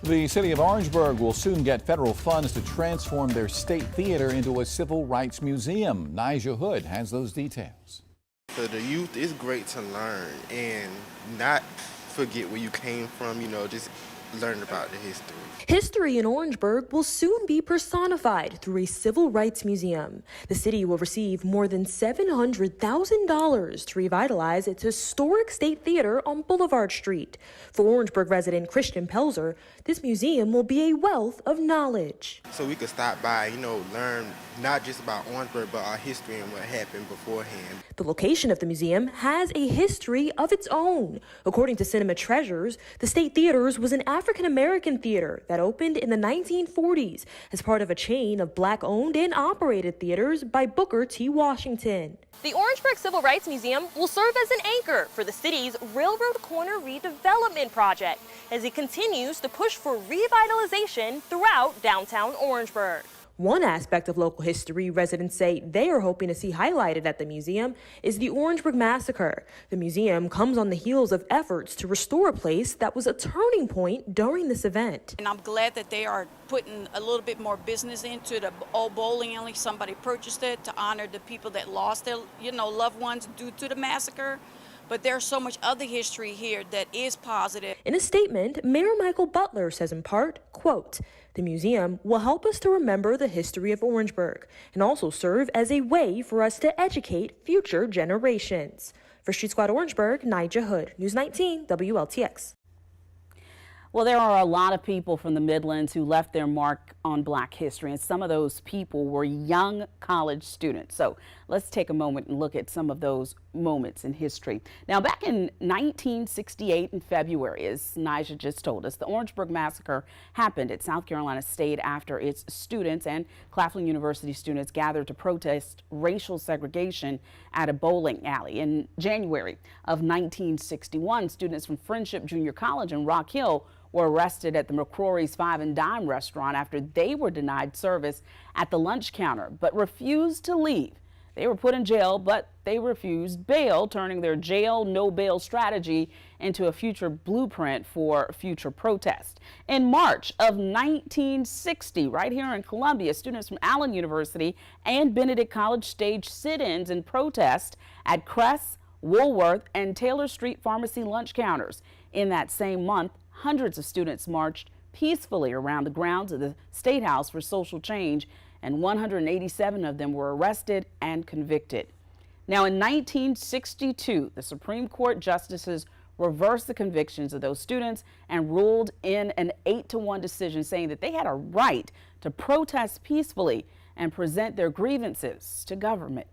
The City of Orangeburg will soon get federal funds to transform their state theater into a civil rights museum. Nija Hood has those details. For the youth, it's great to learn and not forget where you came from, just learn about the history. History in Orangeburg will soon be personified through a civil rights museum. The city will receive more than $700,000 to revitalize its historic state theater on Boulevard Street. For Orangeburg resident Christian Pelzer, this museum will be a wealth of knowledge. So we could stop by, learn not just about Orangeburg, but our history and what happened beforehand. The location of the museum has a history of its own. According to Cinema Treasures, the State Theaters was an African-American theater that opened in the 1940s as part of a chain of Black-owned and operated theaters by Booker T. Washington. The Orangeburg Civil Rights Museum will serve as an anchor for the city's Railroad Corner redevelopment project as it continues to push for revitalization throughout downtown Orangeburg. One aspect of local history residents say they are hoping to see highlighted at the museum is the Orangeburg Massacre. The museum comes on the heels of efforts to restore a place that was a turning point during this event. And I'm glad that they are putting a little bit more business into the old bowling alley. Somebody purchased it to honor the people that lost their loved ones due to the massacre. But there's so much other history here that is positive. In a statement, Mayor Michael Butler says in part, quote, "The museum will help us to remember the history of Orangeburg and also serve as a way for us to educate future generations." For Street Squad Orangeburg, Nija Hood, News 19 WLTX. Well, there are a lot of people from the Midlands who left their mark on Black history, and some of those people were young college students. So let's take a moment and look at some of those moments in history. Now, back in 1968 in February, as Nija just told us, the Orangeburg Massacre happened at South Carolina State after its students and Claflin University students gathered to protest racial segregation at a bowling alley. In January of 1961, students from Friendship Junior College in Rock Hill were arrested at the McCrory's Five and Dime restaurant after they were denied service at the lunch counter but refused to leave. They were put in jail, but they refused bail, turning their jail no bail strategy into a future blueprint for future protest. In March of 1960, right here in Columbia, students from Allen University and Benedict College staged sit-ins and protest at Cress, Woolworth, and Taylor Street Pharmacy lunch counters. In that same month, hundreds of students marched peacefully around the grounds of the State House for social change, and 187 of them were arrested and convicted. Now, in 1962, the Supreme Court justices reversed the convictions of those students and ruled in an 8-1 decision saying that they had a right to protest peacefully and present their grievances to government.